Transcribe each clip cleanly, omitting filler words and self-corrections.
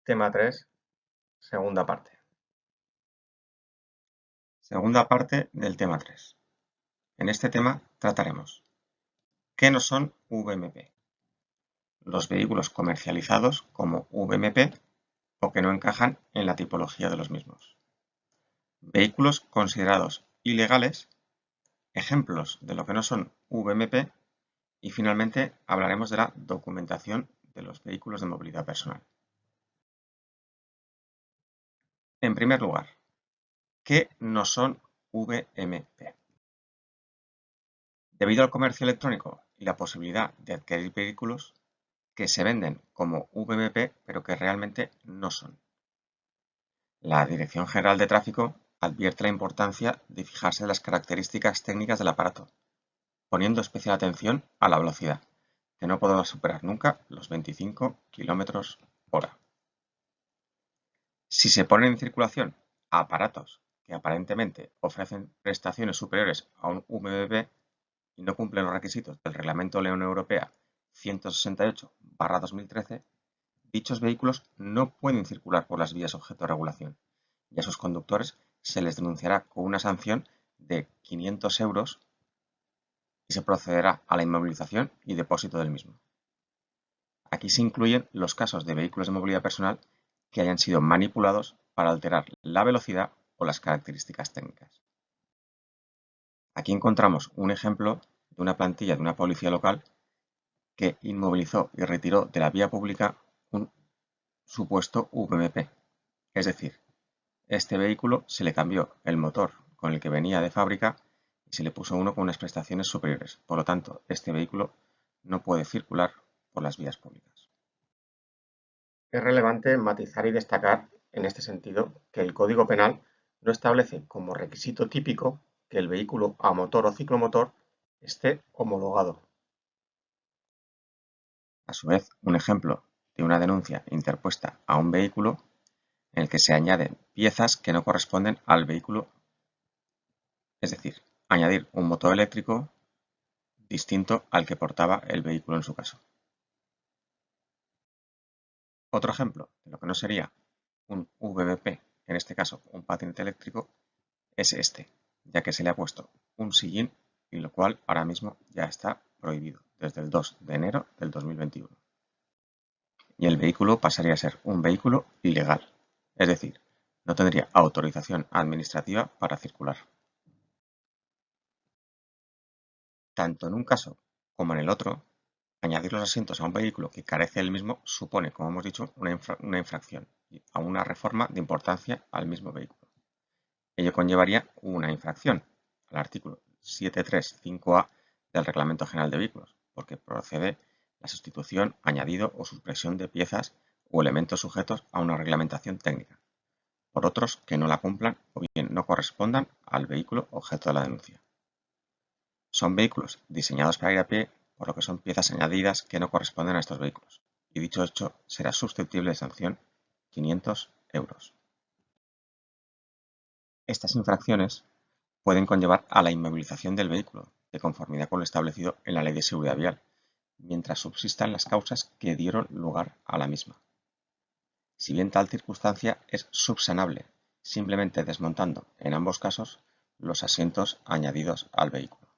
Tema 3, segunda parte. Segunda parte del tema 3. En este tema trataremos ¿qué no son VMP? Los vehículos comercializados como VMP o que no encajan en la tipología de los mismos. Vehículos considerados ilegales, ejemplos de lo que no son VMP y finalmente hablaremos de la documentación de los vehículos de movilidad personal. En primer lugar, ¿qué no son VMP? Debido al comercio electrónico y la posibilidad de adquirir vehículos que se venden como VMP pero que realmente no son. La Dirección General de Tráfico advierte la importancia de fijarse en las características técnicas del aparato, poniendo especial atención a la velocidad, que no podrá superar nunca los 25 km/h. Si se ponen en circulación aparatos que aparentemente ofrecen prestaciones superiores a un VMP y no cumplen los requisitos del Reglamento de la Unión Europea 168/2013, dichos vehículos no pueden circular por las vías objeto de regulación y a sus conductores se les denunciará con una sanción de 500 euros y se procederá a la inmovilización y depósito del mismo. Aquí se incluyen los casos de vehículos de movilidad personal que hayan sido manipulados para alterar la velocidad o las características técnicas. Aquí encontramos un ejemplo de una plantilla de una policía local que inmovilizó y retiró de la vía pública un supuesto VMP, es decir, este vehículo se le cambió el motor con el que venía de fábrica y se le puso uno con unas prestaciones superiores. Por lo tanto, este vehículo no puede circular por las vías públicas. Es relevante matizar y destacar, en este sentido, que el Código Penal no establece como requisito típico que el vehículo a motor o ciclomotor esté homologado. A su vez, un ejemplo de una denuncia interpuesta a un vehículo en el que se añaden piezas que no corresponden al vehículo, es decir, añadir un motor eléctrico distinto al que portaba el vehículo en su caso. Otro ejemplo de lo que no sería un VMP, en este caso un patinete eléctrico, es este, ya que se le ha puesto un sillín y lo cual ahora mismo ya está prohibido desde el 2 de enero del 2021. Y el vehículo pasaría a ser un vehículo ilegal, es decir, no tendría autorización administrativa para circular. Tanto en un caso como en el otro, añadir los asientos a un vehículo que carece del mismo supone, como hemos dicho, una infracción a una reforma de importancia al mismo vehículo. Ello conllevaría una infracción al artículo 735A del Reglamento General de Vehículos, porque procede la sustitución, añadido o supresión de piezas o elementos sujetos a una reglamentación técnica, por otros que no la cumplan o bien no correspondan al vehículo objeto de la denuncia. Son vehículos diseñados para ir a pie, por lo que son piezas añadidas que no corresponden a estos vehículos, y dicho hecho será susceptible de sanción 500 euros. Estas infracciones pueden conllevar a la inmovilización del vehículo, de conformidad con lo establecido en la Ley de Seguridad Vial, mientras subsistan las causas que dieron lugar a la misma. Si bien tal circunstancia es subsanable, simplemente desmontando, en ambos casos, los asientos añadidos al vehículo.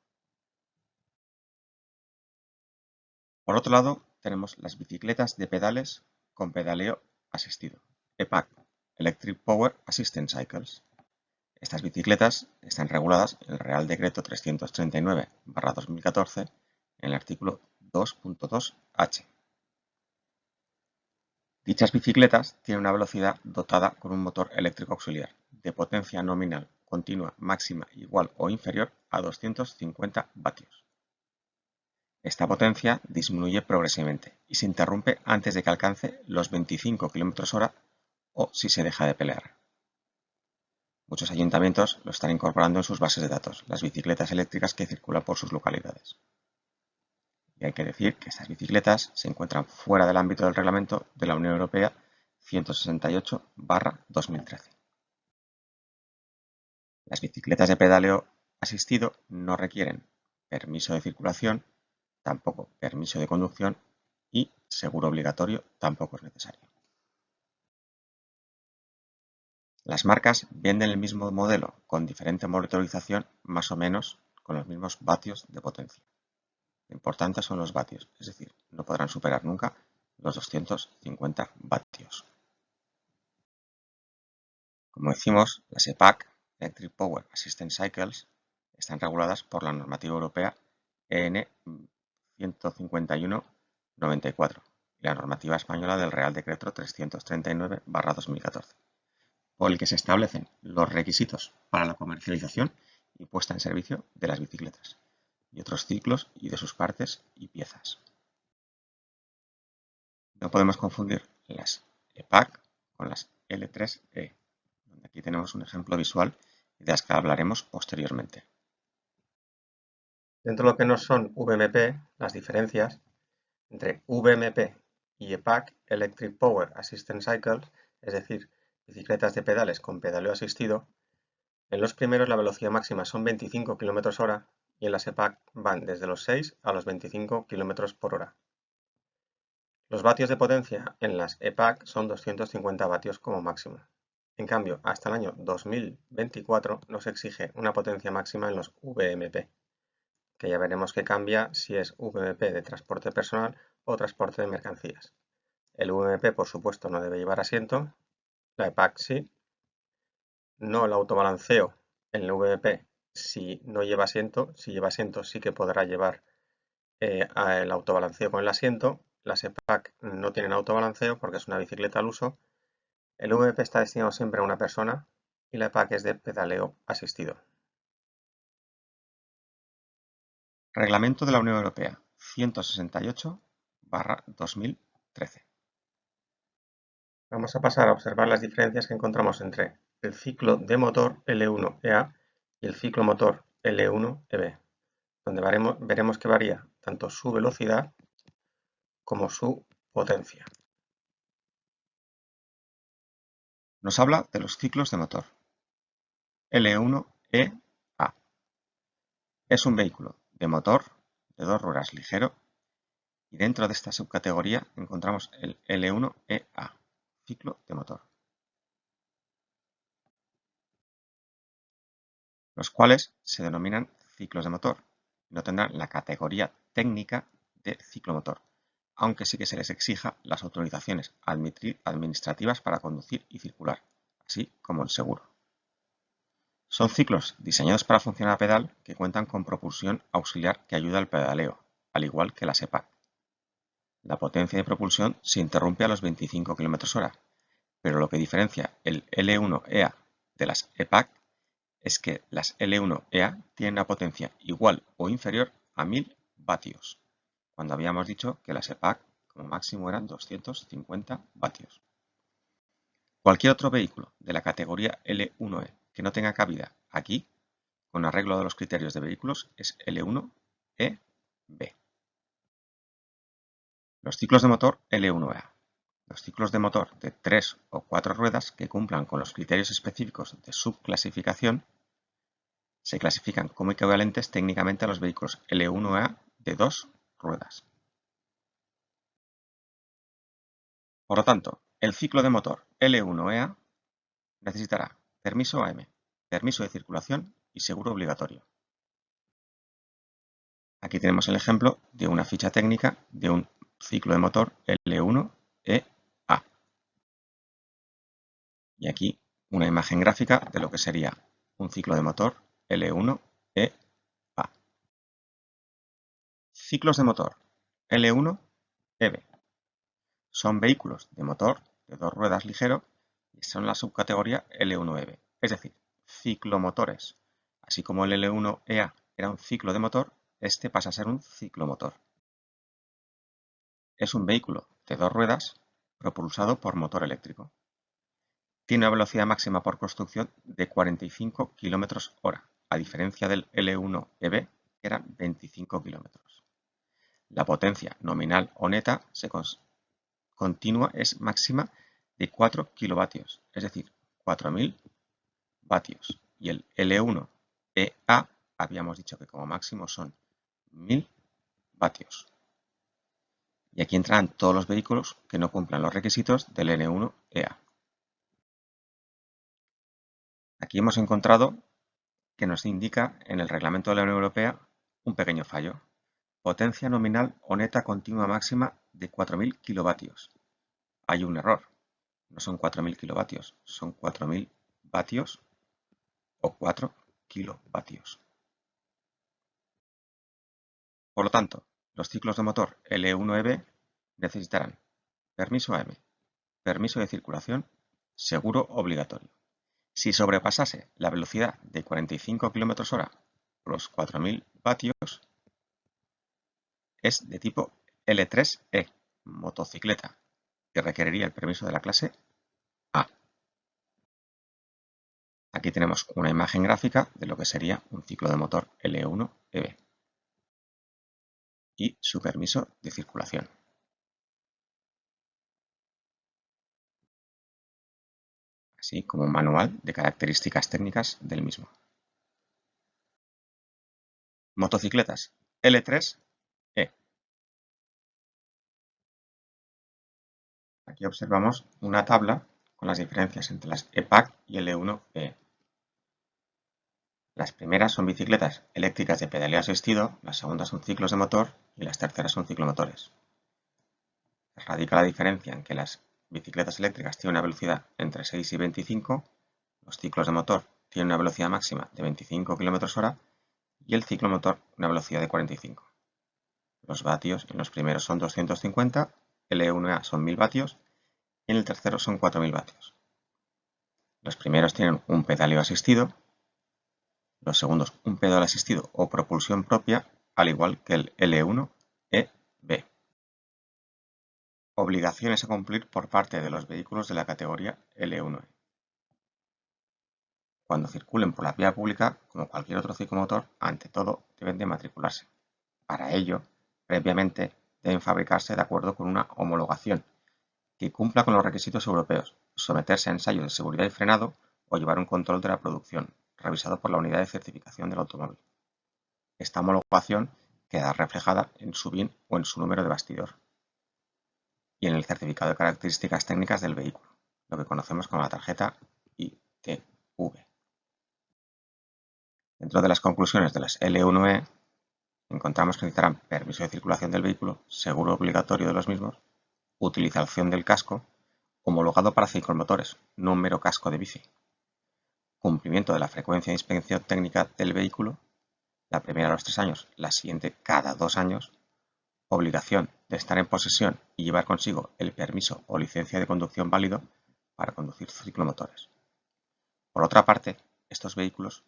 Por otro lado, tenemos las bicicletas de pedales con pedaleo asistido, EPAC, Electric Power Assistance Cycles. Estas bicicletas están reguladas en el Real Decreto 339/2014 en el artículo 2.2h. Dichas bicicletas tienen una velocidad dotada con un motor eléctrico auxiliar de potencia nominal continua máxima igual o inferior a 250 vatios. Esta potencia disminuye progresivamente y se interrumpe antes de que alcance los 25 km/h o si se deja de pelear. Muchos ayuntamientos lo están incorporando en sus bases de datos, las bicicletas eléctricas que circulan por sus localidades. Y hay que decir que estas bicicletas se encuentran fuera del ámbito del reglamento de la Unión Europea 168/2013. Las bicicletas de pedaleo asistido no requieren permiso de circulación, tampoco permiso de conducción y seguro obligatorio tampoco es necesario. Las marcas venden el mismo modelo con diferente motorización, más o menos con los mismos vatios de potencia. Lo importante son los vatios, es decir, no podrán superar nunca los 250 vatios. Como decimos, las EPAC, Electric Power Assistance Cycles, están reguladas por la normativa europea EN 151/94 y la normativa española del Real Decreto 339/2014, por el que se establecen los requisitos para la comercialización y puesta en servicio de las bicicletas y otros ciclos y de sus partes y piezas. No podemos confundir las EPAC con las L3E, donde aquí tenemos un ejemplo visual de las que hablaremos posteriormente. Dentro de lo que no son VMP, las diferencias entre VMP y EPAC, Electric Power Assistance Cycles, es decir, bicicletas de pedales con pedaleo asistido, en los primeros la velocidad máxima son 25 km/h y en las EPAC van desde los 6 a los 25 km/h. Los vatios de potencia en las EPAC son 250 vatios como máximo. En cambio, hasta el año 2024 no se exige una potencia máxima en los VMP, que ya veremos que cambia si es VMP de transporte personal o transporte de mercancías. El VMP, por supuesto, no debe llevar asiento, la EPAC sí. No el autobalanceo en el VMP si no lleva asiento, si lleva asiento sí que podrá llevar el autobalanceo con el asiento. Las EPAC no tienen autobalanceo porque es una bicicleta al uso. El VMP está destinado siempre a una persona y la EPAC es de pedaleo asistido. Reglamento de la Unión Europea 168/2013. Vamos a pasar a observar las diferencias que encontramos entre el ciclo de motor L1EA y el ciclo motor L1EB, donde veremos que varía tanto su velocidad como su potencia. Nos habla de los ciclos de motor. L1EA es un vehículo de motor de 2 ruedas ligero y dentro de esta subcategoría encontramos el L1EA, ciclo de motor, los cuales se denominan ciclos de motor y no tendrán la categoría técnica de ciclomotor, aunque sí que se les exija las autorizaciones administrativas para conducir y circular, así como el seguro. Son ciclos diseñados para funcionar a pedal que cuentan con propulsión auxiliar que ayuda al pedaleo, al igual que las EPAC. La potencia de propulsión se interrumpe a los 25 km/h, pero lo que diferencia el L1EA de las EPAC es que las L1EA tienen una potencia igual o inferior a 1000 vatios, cuando habíamos dicho que las EPAC como máximo eran 250 vatios. Cualquier otro vehículo de la categoría L1E que no tenga cabida aquí, con arreglo de los criterios de vehículos, es L1EB. Los ciclos de motor L1A. Los ciclos de motor de 3 o 4 ruedas que cumplan con los criterios específicos de subclasificación se clasifican como equivalentes técnicamente a los vehículos L1A de 2 ruedas. Por lo tanto, el ciclo de motor L1EA necesitará permiso AM, permiso de circulación y seguro obligatorio. Aquí tenemos el ejemplo de una ficha técnica de un ciclo de motor L1EA. Y aquí una imagen gráfica de lo que sería un ciclo de motor L1EA. Ciclos de motor L1EB. Son vehículos de motor de 2 ruedas ligero y son la subcategoría L1EB, es decir, ciclomotores. Así como el L1EA era un ciclo de motor, este pasa a ser un ciclomotor. Es un vehículo de 2 ruedas propulsado por motor eléctrico. Tiene una velocidad máxima por construcción de 45 km/h, a diferencia del L1EB, que eran 25 km. La potencia nominal o neta continua es máxima de 4 kilovatios, es decir, 4000 vatios. Y el L1EA habíamos dicho que como máximo son 1000 vatios. Y aquí entrarán todos los vehículos que no cumplan los requisitos del L1EA. Aquí hemos encontrado que nos indica en el reglamento de la Unión Europea un pequeño fallo. Potencia nominal o neta continua máxima de 4.000 kilovatios. Hay un error. No son 4.000 kilovatios, son 4.000 vatios o 4 kilovatios. Por lo tanto, los ciclos de motor L1EB necesitarán permiso AM, permiso de circulación, seguro obligatorio. Si sobrepasase la velocidad de 45 km/h los 4.000 vatios, es de tipo L3E, motocicleta, que requeriría el permiso de la clase A. Aquí tenemos una imagen gráfica de lo que sería un ciclo de motor L1EB y su permiso de circulación. Así como un manual de características técnicas del mismo. Motocicletas L3E. Aquí observamos una tabla con las diferencias entre las EPAC y L1E. Las primeras son bicicletas eléctricas de pedaleo asistido, las segundas son ciclos de motor y las terceras son ciclomotores. Radica la diferencia en que las bicicletas eléctricas tienen una velocidad entre 6 y 25, los ciclos de motor tienen una velocidad máxima de 25 km/h y el ciclomotor una velocidad de 45. Los vatios en los primeros son 250, L1A son 1000 vatios y en el tercero son 4000 vatios. Los primeros tienen un pedaleo asistido, los segundos un pedal asistido o propulsión propia, al igual que el L1EB. Obligaciones a cumplir por parte de los vehículos de la categoría L1E. Cuando circulen por la vía pública, como cualquier otro ciclomotor, ante todo deben de matricularse. Para ello, previamente deben fabricarse de acuerdo con una homologación que cumpla con los requisitos europeos, someterse a ensayos de seguridad y frenado o llevar un control de la producción, revisado por la unidad de certificación del automóvil. Esta homologación queda reflejada en su BIN o en su número de bastidor y en el certificado de características técnicas del vehículo, lo que conocemos como la tarjeta ITV. Dentro de las conclusiones de las L1E, encontramos que necesitarán permiso de circulación del vehículo, seguro obligatorio de los mismos, utilización del casco, homologado para ciclomotores, no un mero casco de bici, cumplimiento de la frecuencia de inspección técnica del vehículo, la primera a los 3 años, la siguiente cada 2 años, obligación de estar en posesión y llevar consigo el permiso o licencia de conducción válido para conducir ciclomotores. Por otra parte, estos vehículos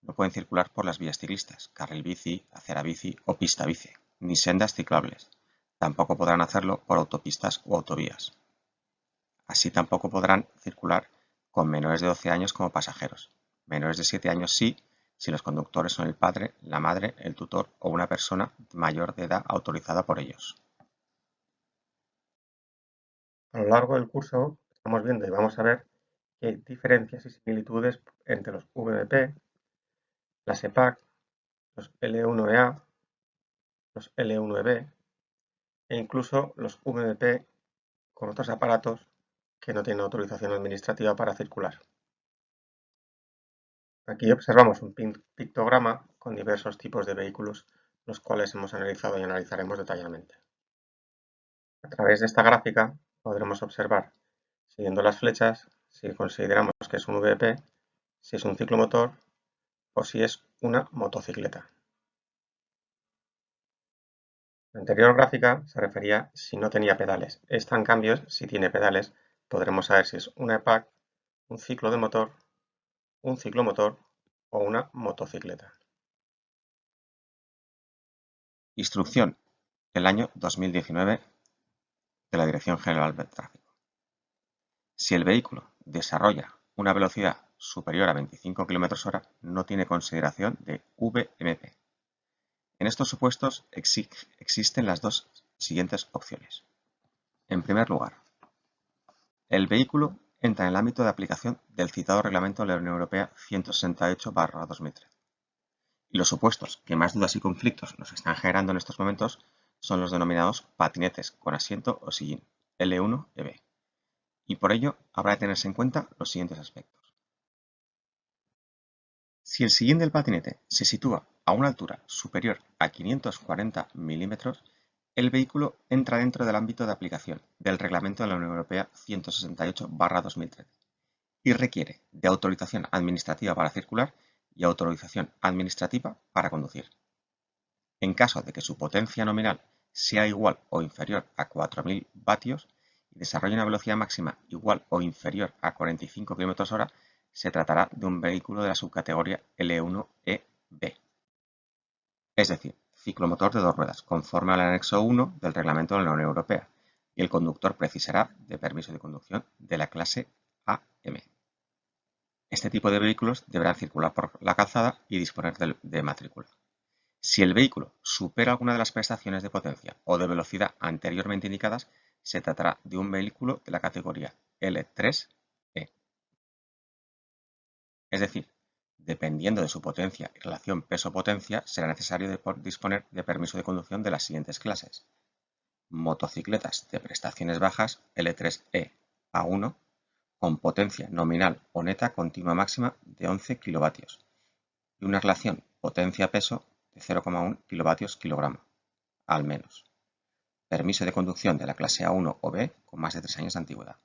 no pueden circular por las vías ciclistas, carril bici, acera bici o pista bici, ni sendas ciclables. Tampoco podrán hacerlo por autopistas o autovías. Así tampoco podrán circular con menores de 12 años como pasajeros. Menores de 7 años sí, si los conductores son el padre, la madre, el tutor o una persona mayor de edad autorizada por ellos. A lo largo del curso estamos viendo y vamos a ver que hay diferencias y similitudes entre los VMP, las EPAC, los L1EA, los L1EB e incluso los VMP con otros aparatos que no tienen autorización administrativa para circular. Aquí observamos un pictograma con diversos tipos de vehículos, los cuales hemos analizado y analizaremos detalladamente. A través de esta gráfica podremos observar, siguiendo las flechas, si consideramos que es un VP, si es un ciclomotor o si es una motocicleta. La anterior gráfica se refería si no tenía pedales. Esta, en cambio, si tiene pedales, podremos saber si es una EPAC, un ciclo de motor, un ciclomotor o una motocicleta. Instrucción del año 2019 de la Dirección General del Tráfico. Si el vehículo desarrolla una velocidad superior a 25 km/h, no tiene consideración de VMP. En estos supuestos existen las dos siguientes opciones. En primer lugar, el vehículo entra en el ámbito de aplicación del citado Reglamento de la Unión Europea 168/2013. Y los supuestos que más dudas y conflictos nos están generando en estos momentos son los denominados patinetes con asiento o sillín, L1EB. Y por ello habrá que tenerse en cuenta los siguientes aspectos. Si el sillín del patinete se sitúa a una altura superior a 540 milímetros, el vehículo entra dentro del ámbito de aplicación del Reglamento de la Unión Europea 168/2013 y requiere de autorización administrativa para circular y autorización administrativa para conducir. En caso de que su potencia nominal sea igual o inferior a 4.000 vatios y desarrolle una velocidad máxima igual o inferior a 45 km/h, se tratará de un vehículo de la subcategoría L1EB, es decir, ciclomotor de dos ruedas, conforme al anexo 1 del Reglamento de la Unión Europea, y el conductor precisará de permiso de conducción de la clase AM. Este tipo de vehículos deberán circular por la calzada y disponer de matrícula. Si el vehículo supera alguna de las prestaciones de potencia o de velocidad anteriormente indicadas, se tratará de un vehículo de la categoría L3E. Es decir, dependiendo de su potencia y relación peso-potencia, será necesario disponer de permiso de conducción de las siguientes clases: motocicletas de prestaciones bajas L3E A1 con potencia nominal o neta continua máxima de 11 kilovatios y una relación potencia-peso de 0,1 kilovatios kilogramo, al menos. Permiso de conducción de la clase A1 o B con más de 3 años de antigüedad.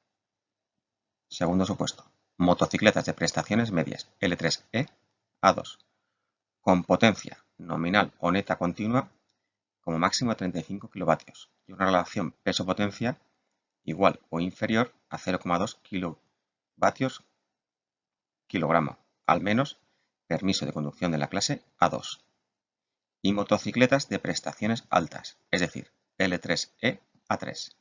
Segundo supuesto, motocicletas de prestaciones medias L3E A2 con potencia nominal o neta continua como máximo de 35 kilovatios y una relación peso-potencia igual o inferior a 0,2 kilovatios kilogramo, al menos. Permiso de conducción de la clase A2. Y motocicletas de prestaciones altas, es decir, L3E A3.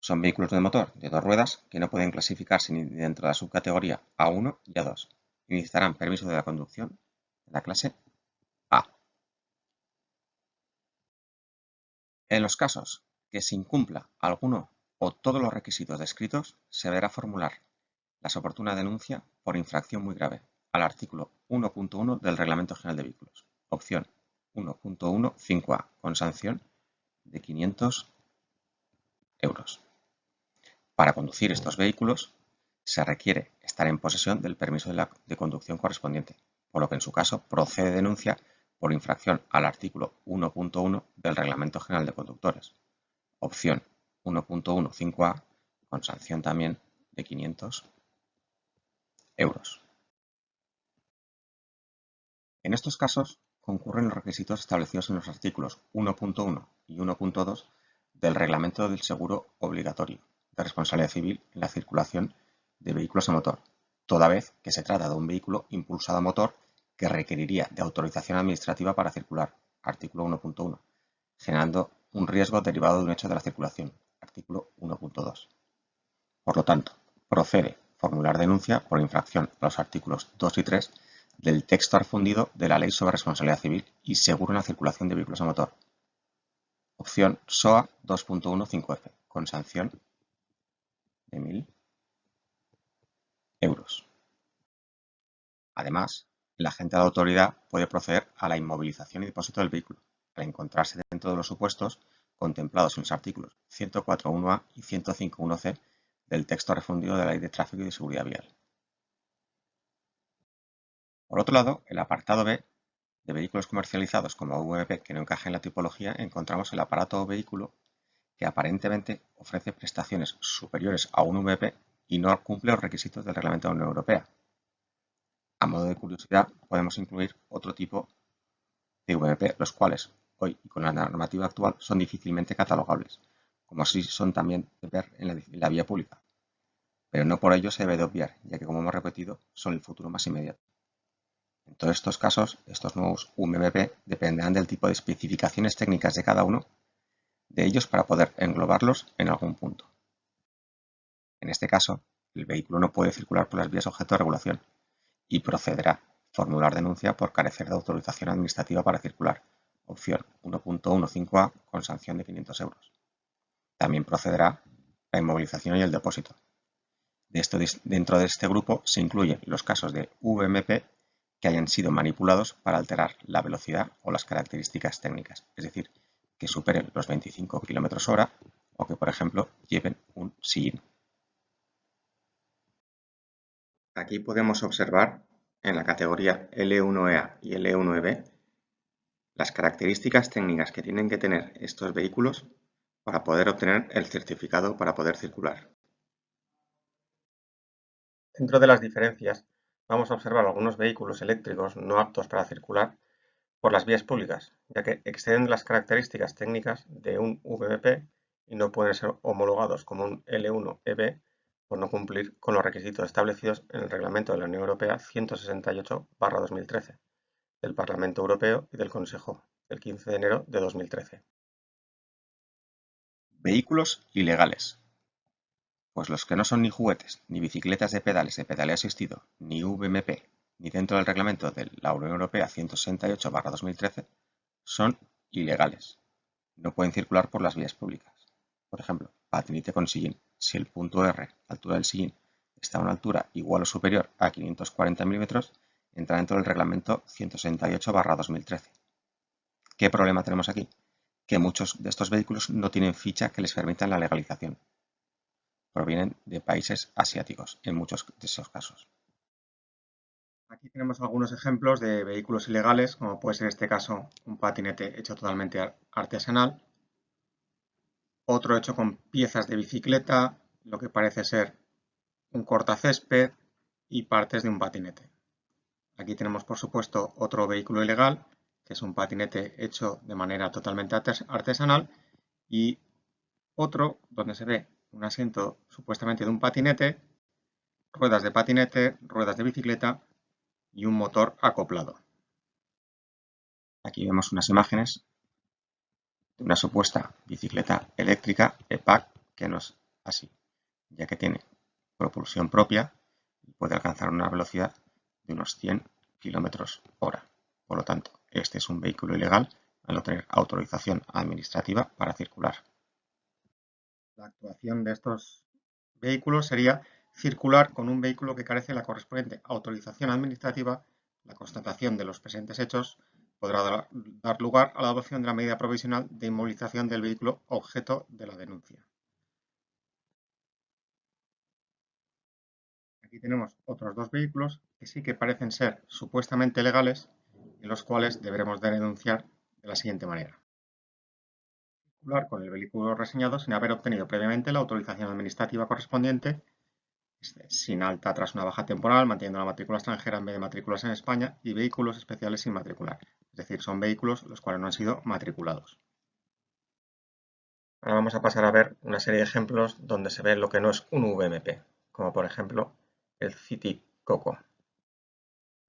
Son vehículos de motor de dos ruedas que no pueden clasificarse ni dentro de la subcategoría A1 y A2 y necesitarán permiso de la conducción de la clase A. En los casos que se incumpla alguno o todos los requisitos descritos, se deberá formular la oportuna denuncia por infracción muy grave al artículo 1.1 del Reglamento General de Vehículos, opción 1.1.5a, con sanción de 500 euros. Para conducir estos vehículos se requiere estar en posesión del permiso de conducción correspondiente, por lo que en su caso procede denuncia por infracción al artículo 1.1 del Reglamento General de Conductores, opción 1.1.5a, con sanción también de 500 euros. En estos casos concurren los requisitos establecidos en los artículos 1.1 y 1.2 del Reglamento del Seguro Obligatorio de Responsabilidad Civil en la circulación de vehículos a motor, toda vez que se trata de un vehículo impulsado a motor que requeriría de autorización administrativa para circular, artículo 1.1, generando un riesgo derivado de un hecho de la circulación, artículo 1.2. Por lo tanto, procede formular denuncia por infracción a los artículos 2 y 3 del texto refundido de la Ley sobre Responsabilidad Civil y Seguro en la Circulación de Vehículos a Motor. Opción SOA 2.15F, con sanción de 1.000 euros. Además, el agente de la autoridad puede proceder a la inmovilización y depósito del vehículo, al encontrarse dentro de los supuestos contemplados en los artículos 104.1a y 105.1c del texto refundido de la Ley de Tráfico y de Seguridad Vial. Por otro lado, el apartado B de vehículos comercializados como VMP que no encaja en la tipología, encontramos el aparato o vehículo que aparentemente ofrece prestaciones superiores a un VMP y no cumple los requisitos del Reglamento de la Unión Europea. A modo de curiosidad, podemos incluir otro tipo de VMP, los cuales hoy y con la normativa actual son difícilmente catalogables, como así son también de ver en la vía pública. Pero no por ello se debe de obviar, ya que, como hemos repetido, son el futuro más inmediato. En todos estos casos, estos nuevos VMP dependerán del tipo de especificaciones técnicas de cada uno de ellos para poder englobarlos en algún punto. En este caso, el vehículo no puede circular por las vías objeto de regulación y procederá a formular denuncia por carecer de autorización administrativa para circular, opción 1.15a, con sanción de 500 euros. También procederá la inmovilización y el depósito. Dentro de este grupo se incluyen los casos de VMP que hayan sido manipulados para alterar la velocidad o las características técnicas, es decir, que superen los 25 km/h o que, por ejemplo, lleven un sillín. Aquí podemos observar en la categoría L1EA y L1EB las características técnicas que tienen que tener estos vehículos para poder obtener el certificado para poder circular. Dentro de las diferencias, vamos a observar algunos vehículos eléctricos no aptos para circular por las vías públicas, ya que exceden las características técnicas de un VMP y no pueden ser homologados como un L1EB por no cumplir con los requisitos establecidos en el Reglamento de la Unión Europea 168/2013 del Parlamento Europeo y del Consejo del 15 de enero de 2013. Vehículos ilegales. Pues los que no son ni juguetes, ni bicicletas de pedales de pedaleo asistido, ni VMP, ni dentro del reglamento de la Unión Europea 168/2013, son ilegales. No pueden circular por las vías públicas. Por ejemplo, patinete con sillín. Si el punto R, altura del sillín, está a una altura igual o superior a 540 milímetros, entra dentro del reglamento 168/2013. ¿Qué problema tenemos aquí? Que muchos de estos vehículos no tienen ficha que les permitan la legalización. Provienen de países asiáticos, en muchos de esos casos. Aquí tenemos algunos ejemplos de vehículos ilegales, como puede ser este caso un patinete hecho totalmente artesanal, otro hecho con piezas de bicicleta, lo que parece ser un cortacésped y partes de un patinete. Aquí tenemos, por supuesto, otro vehículo ilegal, que es un patinete hecho de manera totalmente artesanal, y otro donde se ve un asiento supuestamente de un patinete, ruedas de bicicleta y un motor acoplado. Aquí vemos unas imágenes de una supuesta bicicleta eléctrica EPAC que no es así, ya que tiene propulsión propia y puede alcanzar una velocidad de unos 100 km/h. Por lo tanto, este es un vehículo ilegal al no tener autorización administrativa para circular. La actuación de estos vehículos sería circular con un vehículo que carece de la correspondiente autorización administrativa. La constatación de los presentes hechos podrá dar lugar a la adopción de la medida provisional de inmovilización del vehículo objeto de la denuncia. Aquí tenemos otros dos vehículos que sí que parecen ser supuestamente legales y los cuales deberemos de denunciar de la siguiente manera. Circular con el vehículo reseñado sin haber obtenido previamente la autorización administrativa correspondiente, sin alta tras una baja temporal, manteniendo la matrícula extranjera en vez de matrículas en España, y vehículos especiales sin matricular, es decir, son vehículos los cuales no han sido matriculados. Ahora vamos a pasar a ver una serie de ejemplos donde se ve lo que no es un VMP, como por ejemplo el City Coco.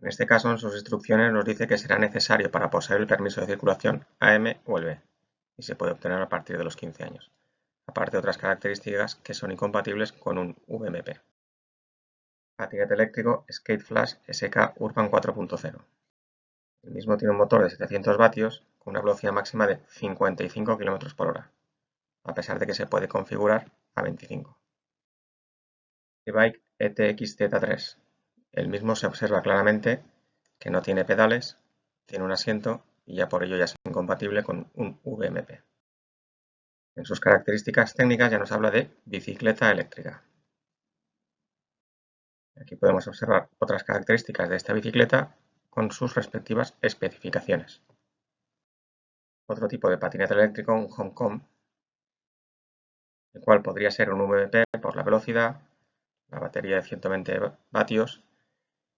En este caso, en sus instrucciones nos dice que será necesario para poseer el permiso de circulación AM o el B, y se puede obtener a partir de los 15 años, aparte de otras características que son incompatibles con un VMP. Patinete eléctrico Skate Flash SK Urban 4.0. El mismo tiene un motor de 700 vatios con una velocidad máxima de 55 km/h, a pesar de que se puede configurar a 25. E-Bike ETX Z3. El mismo se observa claramente que no tiene pedales, tiene un asiento y ya por ello ya es incompatible con un VMP. En sus características técnicas ya nos habla de bicicleta eléctrica. Aquí podemos observar otras características de esta bicicleta con sus respectivas especificaciones. Otro tipo de patinete eléctrico, un Homecom, el cual podría ser un VMP por la velocidad, la batería de 120 vatios,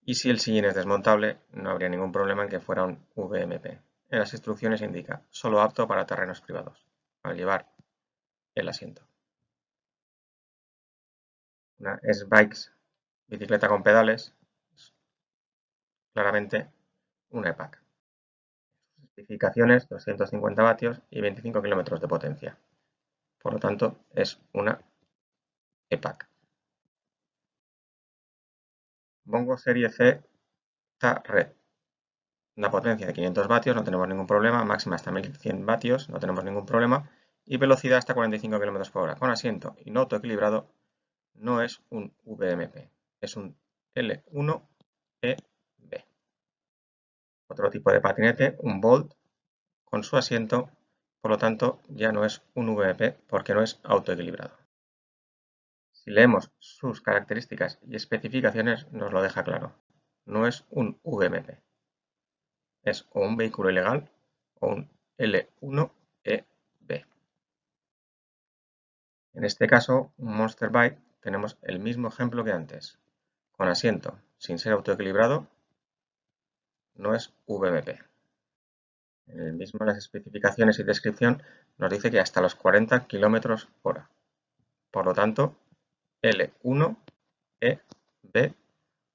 y si el sillín es desmontable no habría ningún problema en que fuera un VMP. En las instrucciones indica solo apto para terrenos privados, al llevar el asiento. Una S-Bikes, bicicleta con pedales, claramente una EPAC. Especificaciones 250 vatios y 25 km de potencia. Por lo tanto, es una EPAC. Bongo Serie C Red. Una potencia de 500 vatios, no tenemos ningún problema. Máxima hasta 1100 vatios, no tenemos ningún problema. Y velocidad hasta 45 km/h. Con asiento y no autoequilibrado, no es un VMP, es un L1EB. Otro tipo de patinete, un Bolt, con su asiento, por lo tanto ya no es un VMP porque no es autoequilibrado. Si leemos sus características y especificaciones nos lo deja claro. no es un VMP. Es o un vehículo ilegal o un L1EB. En este caso, un Monster Bike, tenemos el mismo ejemplo que antes. Con asiento, sin ser autoequilibrado, no es VMP. En el mismo, las especificaciones y descripción nos dice que hasta los 40 km/h. Por lo tanto, L1EB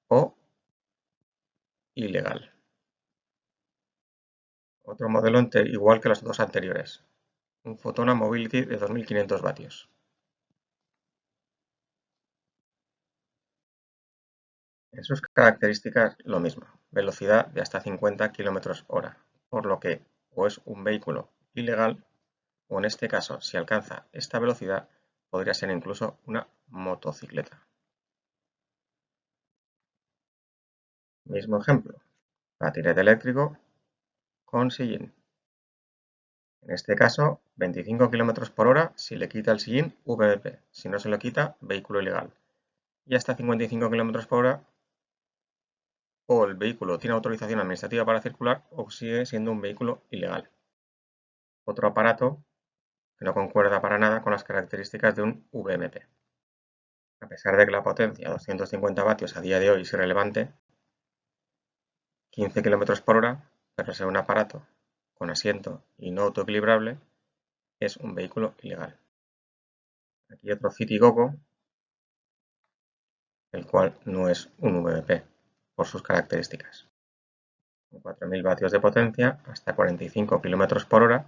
o ilegal. Otro modelo igual que los dos anteriores. Un Fotona Mobility de 2500 vatios. En sus características lo mismo, velocidad de hasta 50 km/h, por lo que o es un vehículo ilegal o en este caso, si alcanza esta velocidad, podría ser incluso una motocicleta. Mismo ejemplo, patinete eléctrico con sillín. En este caso, 25 km/h si le quita el sillín, VMP, si no se lo quita, vehículo ilegal. Y hasta 55 km/h o el vehículo tiene autorización administrativa para circular o sigue siendo un vehículo ilegal. Otro aparato que no concuerda para nada con las características de un VMP. A pesar de que la potencia 250 vatios a día de hoy es irrelevante, 15 km/h, pero ser un aparato con asiento y no autoequilibrable, es un vehículo ilegal. Aquí otro Citigogo, el cual no es un VMP por sus características. Con 4000 vatios de potencia hasta 45 km/h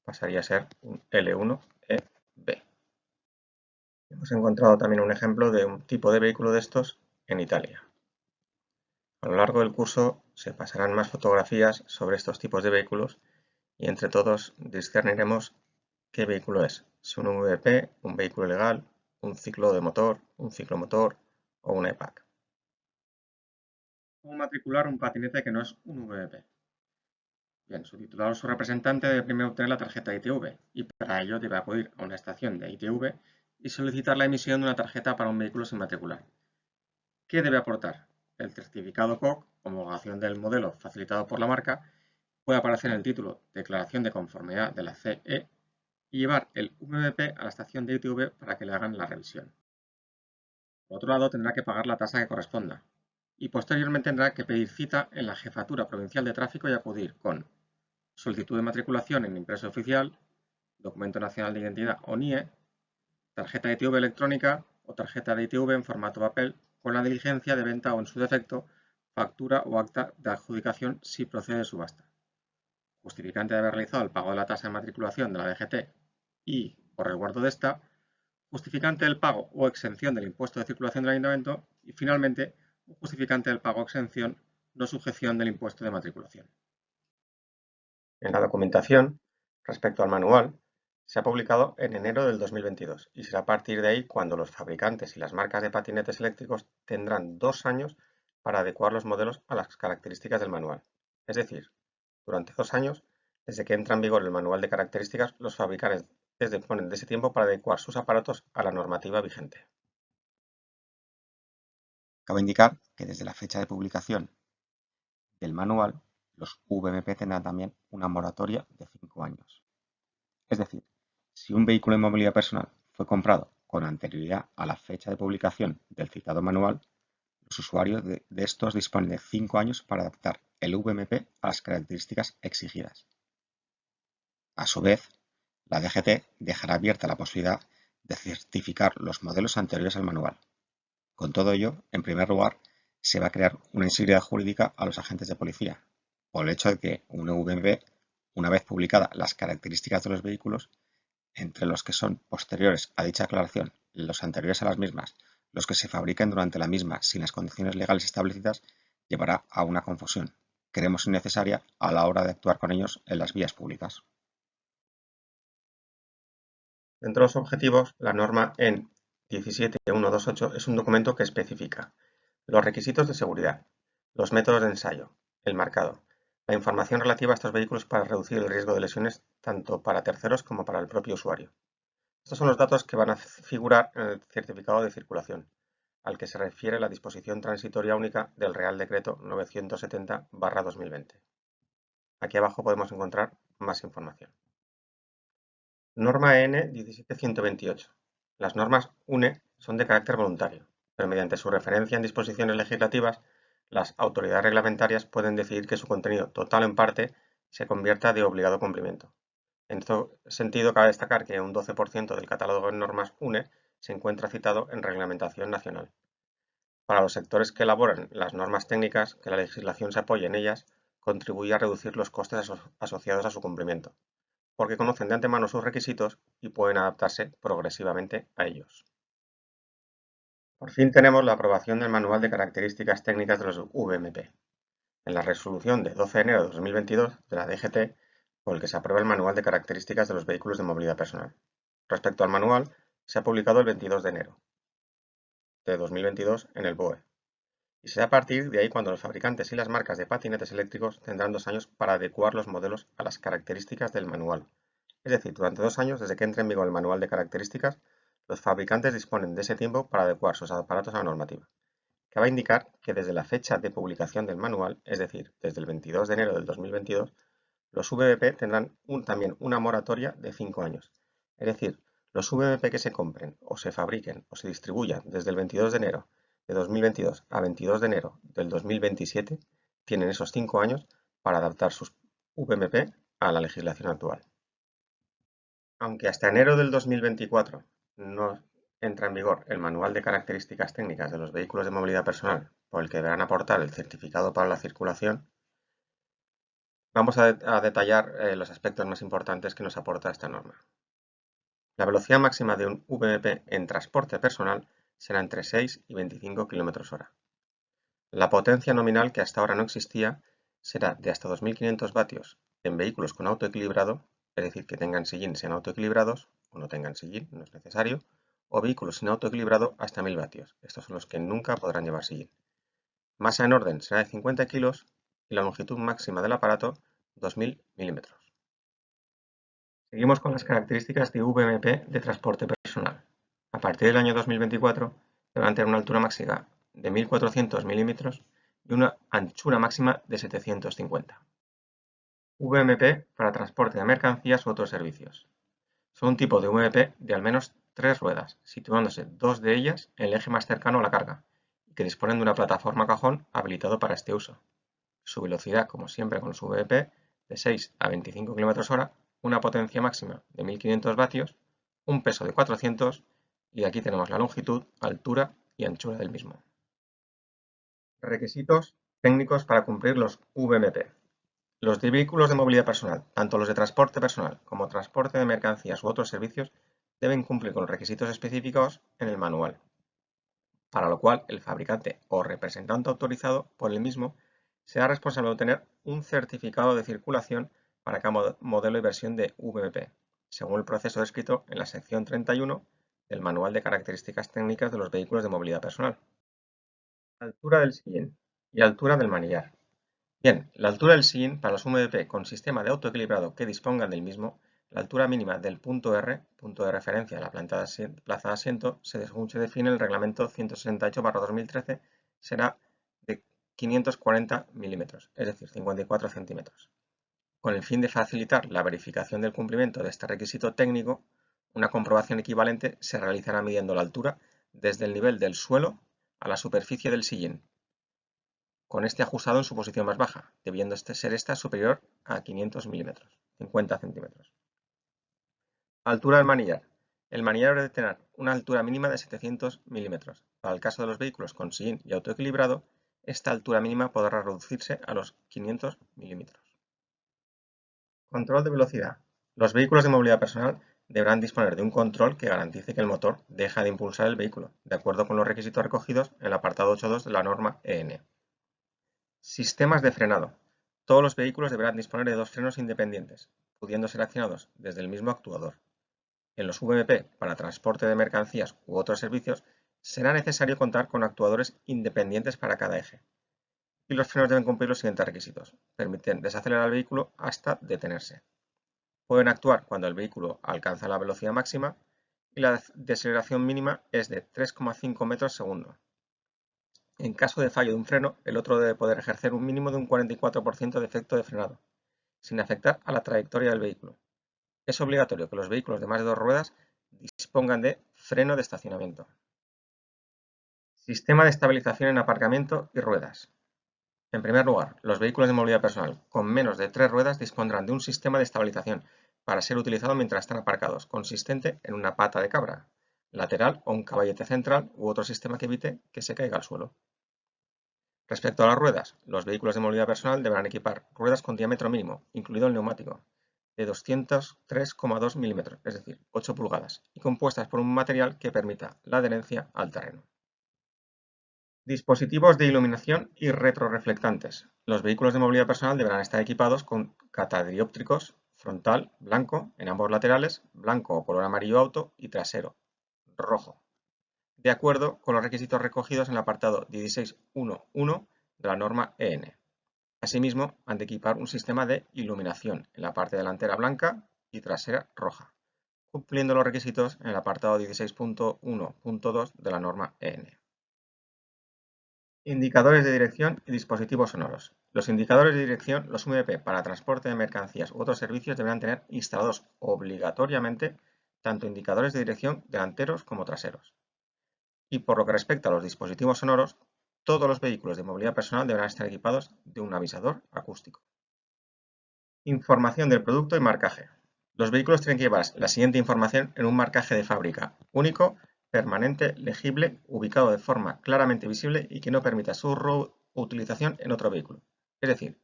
pasaría a ser un L1EB. Hemos encontrado también un ejemplo de un tipo de vehículo de estos en Italia. A lo largo del curso se pasarán más fotografías sobre estos tipos de vehículos y entre todos discerniremos qué vehículo es, si un VP, un vehículo legal, un ciclo de motor, un ciclomotor o un EPAC. ¿Cómo matricular un patinete que no es un VP? Bien, su titular o su representante debe primero obtener la tarjeta ITV y para ello debe acudir a una estación de ITV y solicitar la emisión de una tarjeta para un vehículo sin matricular. ¿Qué debe aportar? El certificado COC, homologación del modelo facilitado por la marca, puede aparecer en el título Declaración de conformidad de la CE y llevar el VMP a la estación de ITV para que le hagan la revisión. Por otro lado, tendrá que pagar la tasa que corresponda y posteriormente tendrá que pedir cita en la Jefatura Provincial de Tráfico y acudir con solicitud de matriculación en impreso oficial, documento nacional de identidad o NIE, tarjeta de ITV electrónica o tarjeta de ITV en formato papel con la diligencia de venta o en su defecto, factura o acta de adjudicación si procede de subasta. Justificante de haber realizado el pago de la tasa de matriculación de la DGT y, por resguardo de esta, justificante del pago o exención del impuesto de circulación del ayuntamiento y, finalmente, un justificante del pago o exención no sujeción del impuesto de matriculación. En la documentación, respecto al manual, se ha publicado en enero del 2022 y será a partir de ahí cuando los fabricantes y las marcas de patinetes eléctricos tendrán 2 años para adecuar los modelos a las características del manual. Es decir, durante 2 años, desde que entra en vigor el manual de características, los fabricantes disponen de ese tiempo para adecuar sus aparatos a la normativa vigente. Cabe indicar que desde la fecha de publicación del manual, los VMP tendrán también una moratoria de 5 años. Es decir, si un vehículo de movilidad personal fue comprado con anterioridad a la fecha de publicación del citado manual, los usuarios de estos disponen de 5 años para adaptar el VMP a las características exigidas. A su vez, la DGT dejará abierta la posibilidad de certificar los modelos anteriores al manual. Con todo ello, en primer lugar, se va a crear una inseguridad jurídica a los agentes de policía, por el hecho de que un VMP, una vez publicadas las características de los vehículos, entre los que son posteriores a dicha aclaración, los anteriores a las mismas, los que se fabriquen durante la misma sin las condiciones legales establecidas, llevará a una confusión, creemos innecesaria a la hora de actuar con ellos en las vías públicas. Dentro de los objetivos, la norma EN 17128 es un documento que especifica los requisitos de seguridad, los métodos de ensayo, el marcado, la información relativa a estos vehículos para reducir el riesgo de lesiones tanto para terceros como para el propio usuario. Estos son los datos que van a figurar en el certificado de circulación. al que se refiere la disposición transitoria única del Real Decreto 970/2020. Aquí abajo podemos encontrar más información. Norma EN 17128. Las normas UNE son de carácter voluntario, pero mediante su referencia en disposiciones legislativas, las autoridades reglamentarias pueden decidir que su contenido, total o en parte, se convierta de obligado cumplimiento. En este sentido, cabe destacar que un 12% del catálogo de normas UNE se encuentra citado en reglamentación nacional. Para los sectores que elaboran las normas técnicas, que la legislación se apoye en ellas contribuye a reducir los costes asociados a su cumplimiento, porque conocen de antemano sus requisitos y pueden adaptarse progresivamente a ellos. Por fin tenemos la aprobación del Manual de Características Técnicas de los VMP, en la resolución de 12 de enero de 2022 de la DGT, por el que se aprueba el Manual de Características de los Vehículos de Movilidad Personal. Respecto al manual, se ha publicado el 22 de enero de 2022 en el BOE, y será a partir de ahí cuando los fabricantes y las marcas de patinetes eléctricos tendrán 2 años para adecuar los modelos a las características del manual. Es decir, durante 2 años desde que entre en vigor el manual de características, los fabricantes disponen de ese tiempo para adecuar sus aparatos a la normativa. Cabe indicar que desde la fecha de publicación del manual, es decir, desde el 22 de enero del 2022, los VMP tendrán también una moratoria de 5 años. Es decir, los VMP que se compren o se fabriquen o se distribuyan desde el 22 de enero de 2022 a 22 de enero del 2027 tienen esos 5 años para adaptar sus VMP a la legislación actual. Aunque hasta enero del 2024 no entra en vigor el Manual de Características Técnicas de los Vehículos de Movilidad Personal, por el que deberán aportar el certificado para la circulación, vamos a detallar los aspectos más importantes que nos aporta esta norma. La velocidad máxima de un VMP en transporte personal será entre 6 y 25 km/h. La potencia nominal, que hasta ahora no existía, será de hasta 2.500 vatios en vehículos con autoequilibrado, es decir, que tengan sillín sean autoequilibrados, o no tengan sillín, no es necesario, o vehículos sin autoequilibrado hasta 1.000 vatios. Estos son los que nunca podrán llevar sillín. Masa en orden será de 50 kilos y la longitud máxima del aparato 2.000 milímetros. Seguimos con las características de VMP de transporte personal. A partir del año 2024 deberán tener una altura máxima de 1.400 milímetros y una anchura máxima de 750. VMP para transporte de mercancías u otros servicios. Son un tipo de VMP de al menos 3 ruedas, situándose 2 de ellas en el eje más cercano a la carga, y que disponen de una plataforma cajón habilitado para este uso. Su velocidad, como siempre con los VMP, de 6 a 25 km/h, una potencia máxima de 1.500 vatios, un peso de 400 y aquí tenemos la longitud, altura y anchura del mismo. Requisitos técnicos para cumplir los VMP. Los de vehículos de movilidad personal, tanto los de transporte personal como transporte de mercancías u otros servicios, deben cumplir con los requisitos específicos en el manual, para lo cual el fabricante o representante autorizado por el mismo será responsable de obtener un certificado de circulación para cada modelo y versión de VMP, según el proceso descrito en la sección 31 del Manual de Características Técnicas de los Vehículos de Movilidad Personal. Altura del sillín y altura del manillar. Bien, la altura del sillín para los VMP con sistema de autoequilibrado que dispongan del mismo, la altura mínima del punto R, punto de referencia a la plaza de asiento, según se define en el reglamento 168/2013, será de 540 milímetros, es decir, 54 centímetros. Con el fin de facilitar la verificación del cumplimiento de este requisito técnico, una comprobación equivalente se realizará midiendo la altura desde el nivel del suelo a la superficie del sillín, con este ajustado en su posición más baja, debiendo ser esta superior a 500 milímetros, 50 centímetros. Altura del manillar. El manillar debe tener una altura mínima de 700 milímetros. Para el caso de los vehículos con sillín y autoequilibrado, esta altura mínima podrá reducirse a los 500 milímetros. Control de velocidad. Los vehículos de movilidad personal deberán disponer de un control que garantice que el motor deja de impulsar el vehículo, de acuerdo con los requisitos recogidos en el apartado 8.2 de la norma EN. Sistemas de frenado. Todos los vehículos deberán disponer de 2 frenos independientes, pudiendo ser accionados desde el mismo actuador. En los VMP para transporte de mercancías u otros servicios será necesario contar con actuadores independientes para cada eje. Y los frenos deben cumplir los siguientes requisitos. Permiten desacelerar el vehículo hasta detenerse. Pueden actuar cuando el vehículo alcanza la velocidad máxima y la deceleración mínima es de 3,5 metros segundo, En caso de fallo de un freno, el otro debe poder ejercer un mínimo de un 44% de efecto de frenado, sin afectar a la trayectoria del vehículo. Es obligatorio que los vehículos de más de 2 ruedas dispongan de freno de estacionamiento. Sistema de estabilización en aparcamiento y ruedas. En primer lugar, los vehículos de movilidad personal con menos de 3 ruedas dispondrán de un sistema de estabilización para ser utilizado mientras están aparcados, consistente en una pata de cabra lateral o un caballete central u otro sistema que evite que se caiga al suelo. Respecto a las ruedas, los vehículos de movilidad personal deberán equipar ruedas con diámetro mínimo, incluido el neumático, de 203,2 milímetros, es decir, 8 pulgadas, y compuestas por un material que permita la adherencia al terreno. Dispositivos de iluminación y retroreflectantes. Los vehículos de movilidad personal deberán estar equipados con catadióptricos frontal, blanco, en ambos laterales, blanco o color amarillo auto y trasero, rojo, de acuerdo con los requisitos recogidos en el apartado 16.1.1 de la norma EN. Asimismo, han de equipar un sistema de iluminación en la parte delantera blanca y trasera roja, cumpliendo los requisitos en el apartado 16.1.2 de la norma EN. Indicadores de dirección y dispositivos sonoros. Los indicadores de dirección, los UMP para transporte de mercancías u otros servicios deberán tener instalados obligatoriamente tanto indicadores de dirección delanteros como traseros. Y por lo que respecta a los dispositivos sonoros, todos los vehículos de movilidad personal deberán estar equipados de un avisador acústico. Información del producto y marcaje. Los vehículos tienen que llevar la siguiente información en un marcaje de fábrica único, permanente, legible, ubicado de forma claramente visible y que no permita su reutilización en otro vehículo. Es decir,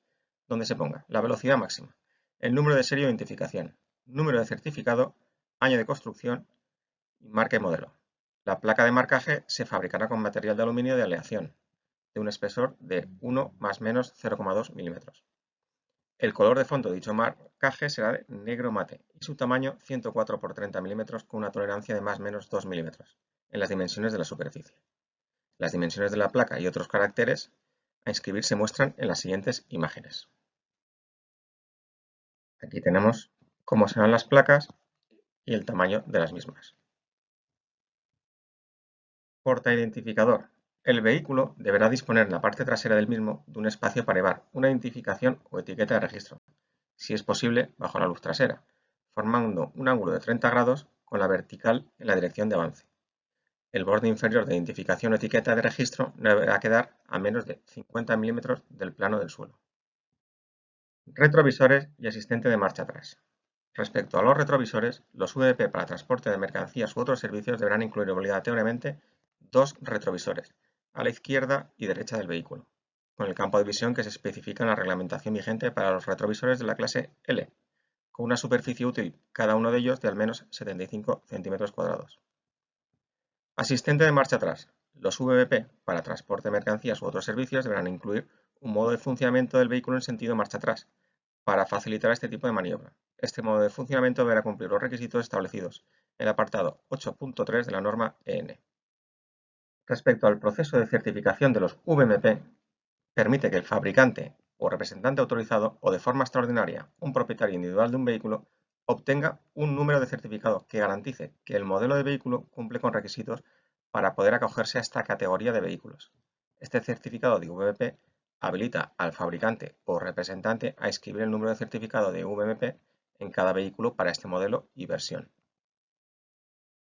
donde se ponga la velocidad máxima, el número de serie de identificación, número de certificado, año de construcción y marca y modelo. La placa de marcaje se fabricará con material de aluminio de aleación, de un espesor de 1 más menos 0,2 milímetros. El color de fondo de dicho marcaje será de negro mate y su tamaño 104 por 30 milímetros con una tolerancia de más o menos 2 milímetros en las dimensiones de la superficie. Las dimensiones de la placa y otros caracteres a inscribir se muestran en las siguientes imágenes. Aquí tenemos cómo serán las placas y el tamaño de las mismas. Portaidentificador. El vehículo deberá disponer en la parte trasera del mismo de un espacio para llevar una identificación o etiqueta de registro, si es posible bajo la luz trasera, formando un ángulo de 30 grados con la vertical en la dirección de avance. El borde inferior de identificación o etiqueta de registro no deberá quedar a menos de 50 milímetros del plano del suelo. Retrovisores y asistente de marcha atrás. Respecto a los retrovisores, los VP para transporte de mercancías u otros servicios deberán incluir obligatoriamente dos retrovisores, a la izquierda y derecha del vehículo, con el campo de visión que se especifica en la reglamentación vigente para los retrovisores de la clase L, con una superficie útil cada uno de ellos de al menos 75 centímetros cuadrados. Asistente de marcha atrás. Los VP para transporte de mercancías u otros servicios deberán incluir un modo de funcionamiento del vehículo en sentido marcha atrás, para facilitar este tipo de maniobra. Este modo de funcionamiento deberá cumplir los requisitos establecidos en el apartado 8.3 de la norma EN. Respecto al proceso de certificación de los VMP, permite que el fabricante o representante autorizado o de forma extraordinaria un propietario individual de un vehículo obtenga un número de certificado que garantice que el modelo de vehículo cumple con requisitos para poder acogerse a esta categoría de vehículos. Este certificado de VMP habilita al fabricante o representante a inscribir el número de certificado de VMP en cada vehículo para este modelo y versión.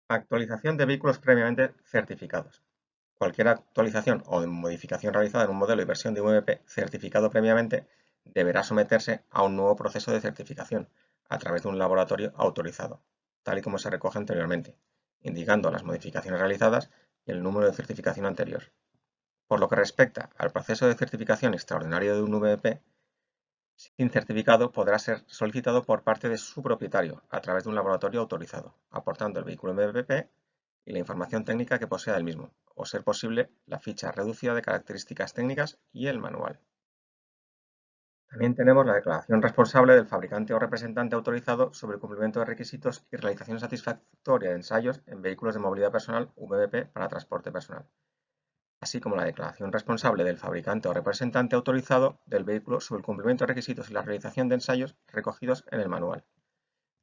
Actualización de vehículos previamente certificados. Cualquier actualización o modificación realizada en un modelo y versión de VMP certificado previamente deberá someterse a un nuevo proceso de certificación a través de un laboratorio autorizado, tal y como se recoge anteriormente, indicando las modificaciones realizadas y el número de certificación anterior. Por lo que respecta al proceso de certificación extraordinario de un VMP, sin certificado podrá ser solicitado por parte de su propietario a través de un laboratorio autorizado, aportando el vehículo MVP y la información técnica que posea del mismo, o ser posible la ficha reducida de características técnicas y el manual. También tenemos la declaración responsable del fabricante o representante autorizado sobre el cumplimiento de requisitos y realización satisfactoria de ensayos en vehículos de movilidad personal VMP para transporte personal, así como la declaración responsable del fabricante o representante autorizado del vehículo sobre el cumplimiento de requisitos y la realización de ensayos recogidos en el manual.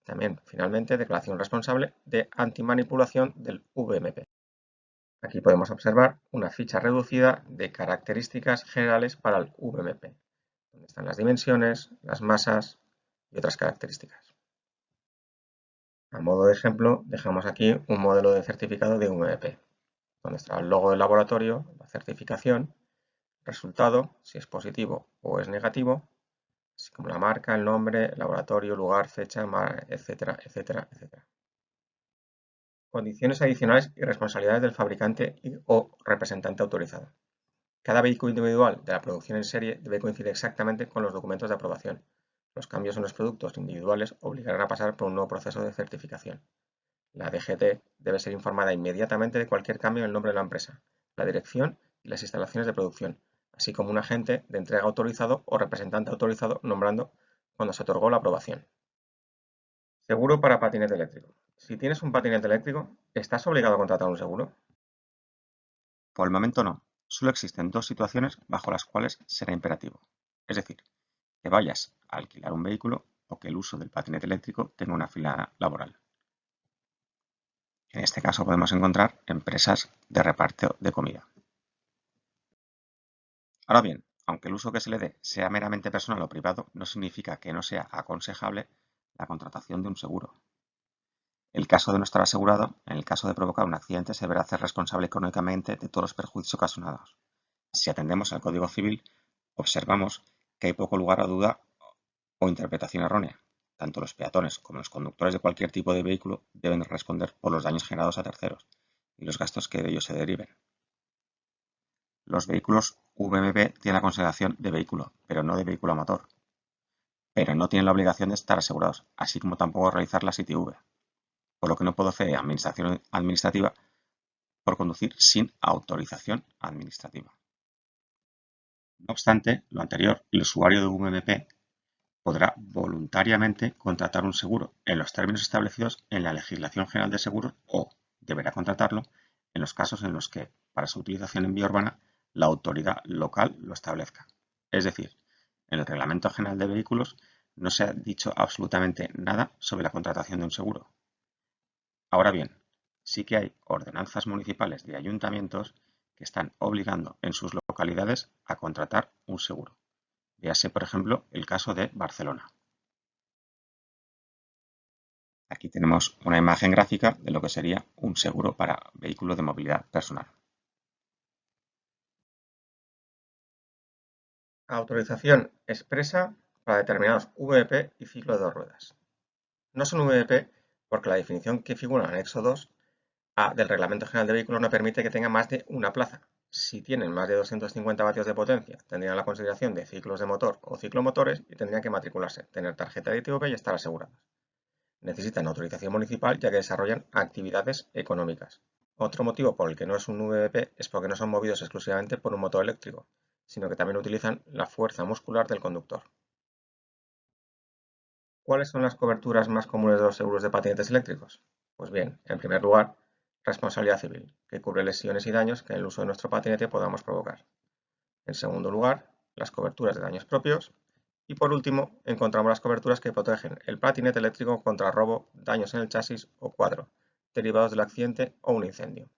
También, finalmente, declaración responsable de antimanipulación del VMP. Aquí podemos observar una ficha reducida de características generales para el VMP, donde están las dimensiones, las masas y otras características. A modo de ejemplo, dejamos aquí un modelo de certificado de VMP, donde está el logo del laboratorio, la certificación, resultado, si es positivo o es negativo, así como la marca, el nombre, laboratorio, lugar, fecha, etcétera, etcétera, etcétera. Condiciones adicionales y responsabilidades del fabricante o representante autorizado. Cada vehículo individual de la producción en serie debe coincidir exactamente con los documentos de aprobación. Los cambios en los productos individuales obligarán a pasar por un nuevo proceso de certificación. La DGT debe ser informada inmediatamente de cualquier cambio en el nombre de la empresa, la dirección y las instalaciones de producción, así como un agente de entrega autorizado o representante autorizado nombrando cuando se otorgó la aprobación. Seguro para patinete eléctrico. Si tienes un patinete eléctrico, ¿estás obligado a contratar un seguro? Por el momento no. Solo existen dos situaciones bajo las cuales será imperativo. Es decir, que vayas a alquilar un vehículo o que el uso del patinete eléctrico tenga una fila laboral. En este caso podemos encontrar empresas de reparto de comida. Ahora bien, aunque el uso que se le dé sea meramente personal o privado, no significa que no sea aconsejable la contratación de un seguro. El caso de no estar asegurado, en el caso de provocar un accidente, se deberá hacer responsable económicamente de todos los perjuicios ocasionados. Si atendemos al Código Civil, observamos que hay poco lugar a duda o interpretación errónea. Tanto los peatones como los conductores de cualquier tipo de vehículo deben responder por los daños generados a terceros y los gastos que de ellos se deriven. Los vehículos VMP tienen la consideración de vehículo, pero no de vehículo a motor. Pero no tienen la obligación de estar asegurados, así como tampoco realizar la ITV, por lo que no puedo hacer administración administrativa por conducir sin autorización administrativa. No obstante lo anterior, el usuario de VMP podrá voluntariamente contratar un seguro en los términos establecidos en la Legislación General de Seguros o deberá contratarlo en los casos en los que, para su utilización en vía urbana, la autoridad local lo establezca. Es decir, en el Reglamento General de Vehículos no se ha dicho absolutamente nada sobre la contratación de un seguro. Ahora bien, sí que hay ordenanzas municipales de ayuntamientos que están obligando en sus localidades a contratar un seguro. Véase, por ejemplo, el caso de Barcelona. Aquí tenemos una imagen gráfica de lo que sería un seguro para vehículo de movilidad personal. Autorización expresa para determinados VMP y ciclo de dos ruedas. No son VMP porque la definición que figura en el anexo 2A del Reglamento General de Vehículos no permite que tenga más de una plaza. Si tienen más de 250 vatios de potencia, tendrían la consideración de ciclos de motor o ciclomotores y tendrían que matricularse, tener tarjeta de ITV y estar asegurados. Necesitan autorización municipal ya que desarrollan actividades económicas. Otro motivo por el que no es un VMP es porque no son movidos exclusivamente por un motor eléctrico, sino que también utilizan la fuerza muscular del conductor. ¿Cuáles son las coberturas más comunes de los seguros de patinetes eléctricos? Pues bien, en primer lugar, responsabilidad civil, que cubre lesiones y daños que en el uso de nuestro patinete podamos provocar. En segundo lugar, las coberturas de daños propios. Y por último, encontramos las coberturas que protegen el patinete eléctrico contra robo, daños en el chasis o cuadro, derivados del accidente o un incendio.